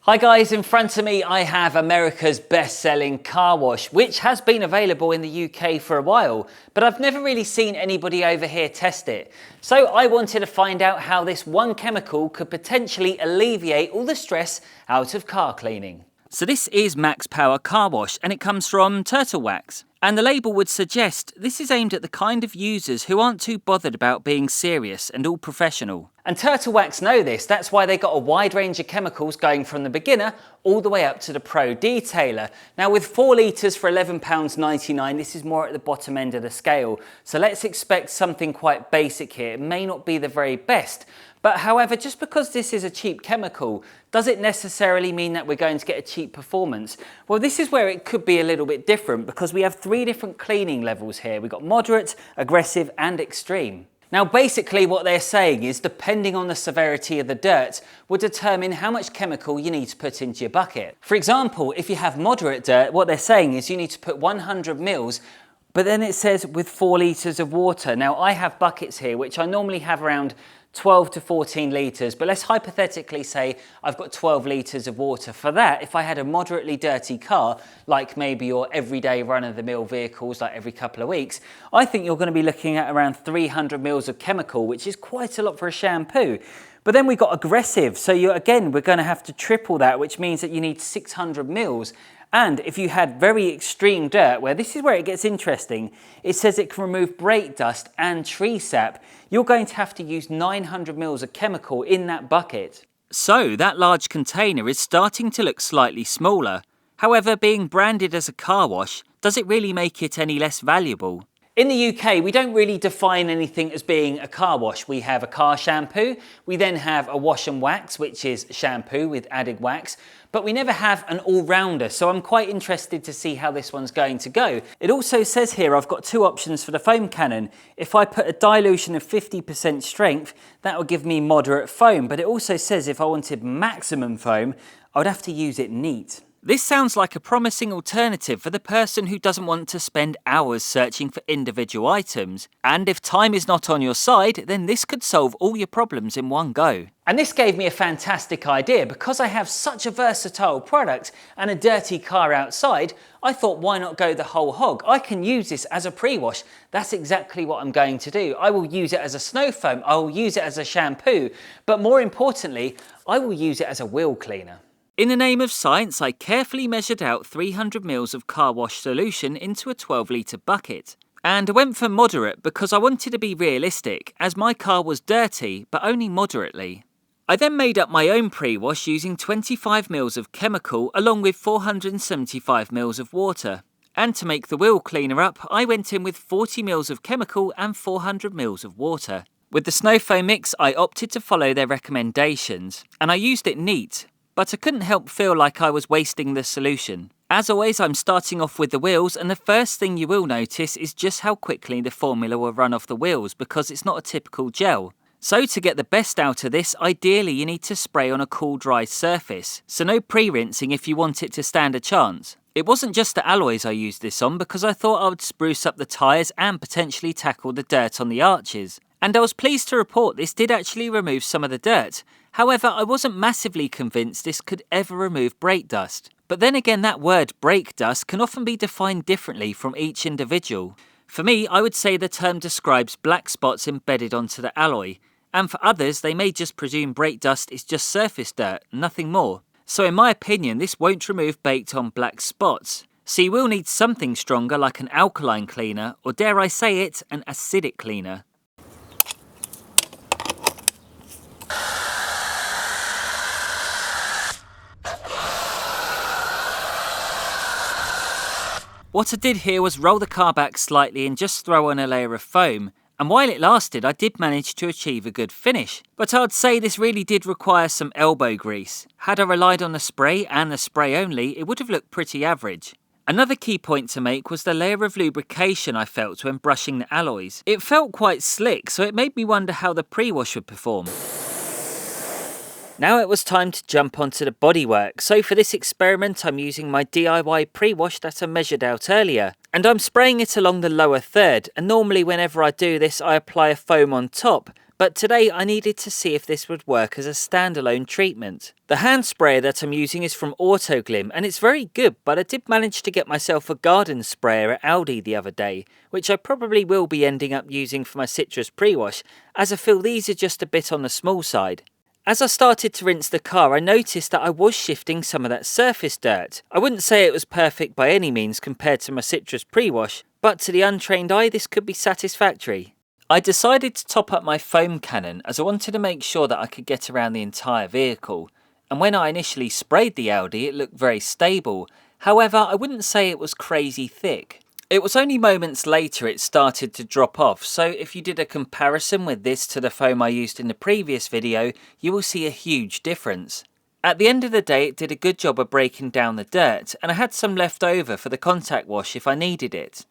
Hi guys, in front of me I have America's best-selling car wash, which has been available in the UK for a while, but I've never really seen anybody over here test it. So I wanted to find out how this one chemical could potentially alleviate all the stress out of car cleaning. So this is Max Power Car Wash and it comes from turtle wax. And the label would suggest this is aimed at the kind of users who aren't too bothered about being serious and all professional. And Turtle Wax know this, that's why they got a wide range of chemicals going from the beginner all the way up to the pro detailer. Now with 4 litres for £11.99, this is more at the bottom end of the scale. So let's expect something quite basic here. It may not be the very best. But however, just because this is a cheap chemical, does it necessarily mean that we're going to get a cheap performance? Well, this is where it could be a little bit different because we have 3 different cleaning levels here. We've got moderate, aggressive and extreme. Now basically what they're saying is depending on the severity of the dirt will determine how much chemical you need to put into your bucket. For example, if you have moderate dirt, what they're saying is you need to put 100 mils, but then it says with 4 litres of water. Now I have buckets here which I normally have around 12 to 14 litres, but let's hypothetically say I've got 12 litres of water. For that, if I had a moderately dirty car, like maybe your everyday run-of-the-mill vehicles, like every couple of weeks, I think you're going to be looking at around 300 mils of chemical, which is quite a lot for a shampoo. But then we've got aggressive, so we're going to have to triple that, which means that you need 600 mils. And if you had very extreme dirt, where this is where it gets interesting, it says it can remove brake dust and tree sap. You're going to have to use 900 mils of chemical in that bucket. So that large container is starting to look slightly smaller. However, being branded as a car wash, does it really make it any less valuable? In the UK, we don't really define anything as being a car wash. We have a car shampoo, we then have a wash and wax, which is shampoo with added wax, but we never have an all-rounder, so I'm quite interested to see how this one's going to go. It also says here I've got 2 options for the foam cannon. If I put a dilution of 50% strength, that will give me moderate foam, but it also says if I wanted maximum foam, I would have to use it neat. This sounds like a promising alternative for the person who doesn't want to spend hours searching for individual items. And if time is not on your side, then this could solve all your problems in one go. And this gave me a fantastic idea. Because I have such a versatile product and a dirty car outside, I thought why not go the whole hog? I can use this as a pre-wash. That's exactly what I'm going to do. I will use it as a snow foam, I will use it as a shampoo, but more importantly, I will use it as a wheel cleaner. In the name of science, I carefully measured out 300 mils of car wash solution into a 12-litre bucket. And I went for moderate because I wanted to be realistic, as my car was dirty, but only moderately. I then made up my own pre-wash using 25 mils of chemical along with 475 mils of water. And to make the wheel cleaner up, I went in with 40 mils of chemical and 400 mils of water. With the snow foam mix, I opted to follow their recommendations, and I used it neat. But I couldn't help feel like I was wasting the solution. As always, I'm starting off with the wheels, and the first thing you will notice is just how quickly the formula will run off the wheels because it's not a typical gel. So to get the best out of this, ideally you need to spray on a cool dry surface, so no pre-rinsing if you want it to stand a chance. It wasn't just the alloys I used this on because I thought I would spruce up the tyres and potentially tackle the dirt on the arches. And I was pleased to report this did actually remove some of the dirt. However, I wasn't massively convinced this could ever remove brake dust. But then again, that word brake dust can often be defined differently from each individual. For me, I would say the term describes black spots embedded onto the alloy. And for others, they may just presume brake dust is just surface dirt, nothing more. So in my opinion, this won't remove baked on black spots. So you will need something stronger like an alkaline cleaner, or dare I say it, an acidic cleaner. What I did here was roll the car back slightly and just throw on a layer of foam, and while it lasted I did manage to achieve a good finish. But I'd say this really did require some elbow grease. Had I relied on the spray and the spray only, it would have looked pretty average. Another key point to make was the layer of lubrication I felt when brushing the alloys. It felt quite slick, so it made me wonder how the pre-wash would perform. Now it was time to jump onto the bodywork, so for this experiment I'm using my DIY pre-wash that I measured out earlier. And I'm spraying it along the lower third, and normally whenever I do this I apply a foam on top, but today I needed to see if this would work as a standalone treatment. The hand sprayer that I'm using is from Autoglim and it's very good, but I did manage to get myself a garden sprayer at Aldi the other day, which I probably will be ending up using for my citrus pre-wash, as I feel these are just a bit on the small side. As I started to rinse the car, I noticed that I was shifting some of that surface dirt. I wouldn't say it was perfect by any means compared to my citrus pre-wash, but to the untrained eye this could be satisfactory. I decided to top up my foam cannon as I wanted to make sure that I could get around the entire vehicle. And when I initially sprayed the Audi, it looked very stable. However, I wouldn't say it was crazy thick. It was only moments later it started to drop off, so if you did a comparison with this to the foam I used in the previous video, you will see a huge difference. At the end of the day, it did a good job of breaking down the dirt, and I had some left over for the contact wash if I needed it.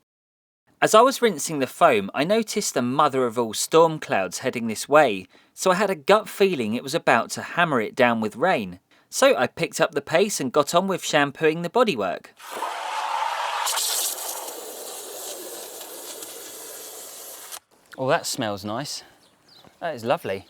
As I was rinsing the foam, I noticed the mother of all storm clouds heading this way, so I had a gut feeling it was about to hammer it down with rain. So I picked up the pace and got on with shampooing the bodywork. Oh, that smells nice. That is lovely.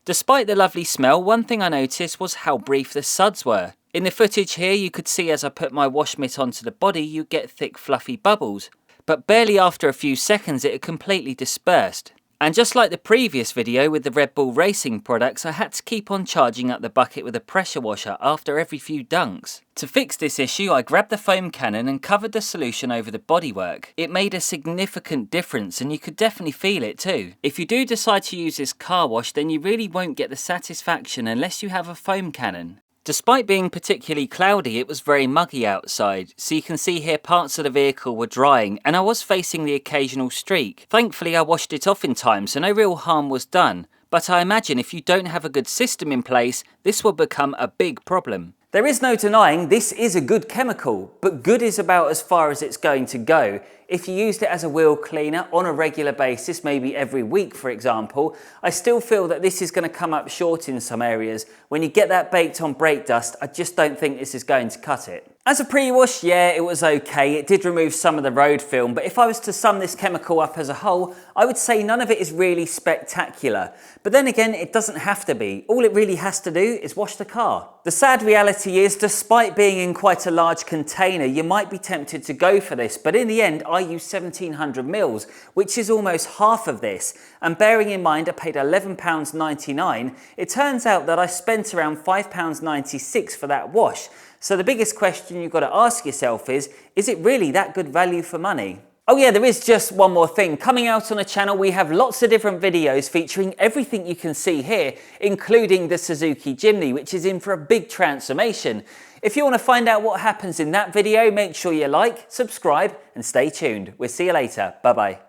Despite the lovely smell, one thing I noticed was how brief the suds were. In the footage here, you could see as I put my wash mitt onto the body, you get thick fluffy bubbles. But barely after a few seconds it had completely dispersed. And just like the previous video with the Red Bull Racing products, I had to keep on charging up the bucket with a pressure washer after every few dunks. To fix this issue, I grabbed the foam cannon and covered the solution over the bodywork. It made a significant difference and you could definitely feel it too. If you do decide to use this car wash, then you really won't get the satisfaction unless you have a foam cannon. Despite being particularly cloudy, it was very muggy outside, so you can see here parts of the vehicle were drying and I was facing the occasional streak. Thankfully I washed it off in time, so no real harm was done, but I imagine if you don't have a good system in place, this will become a big problem. There is no denying this is a good chemical, but good is about as far as it's going to go. If you used it as a wheel cleaner on a regular basis, maybe every week for example, I still feel that this is going to come up short in some areas. When you get that baked on brake dust, I just don't think this is going to cut it. As a pre-wash, yeah, it was okay. It did remove some of the road film, but if I was to sum this chemical up as a whole, I would say none of it is really spectacular. But then again, it doesn't have to be. All it really has to do is wash the car. The sad reality is, despite being in quite a large container, you might be tempted to go for this, but in the end, I use 1700 mils, which is almost half of this. And bearing in mind I paid £11.99, it turns out that I spent around £5.96 for that wash. So the biggest question you've got to ask yourself is it really that good value for money? Oh yeah, there is just one more thing. Coming out on the channel, we have lots of different videos featuring everything you can see here, including the Suzuki Jimny, which is in for a big transformation. If you want to find out what happens in that video, make sure you like, subscribe, and stay tuned. We'll see you later. Bye-bye.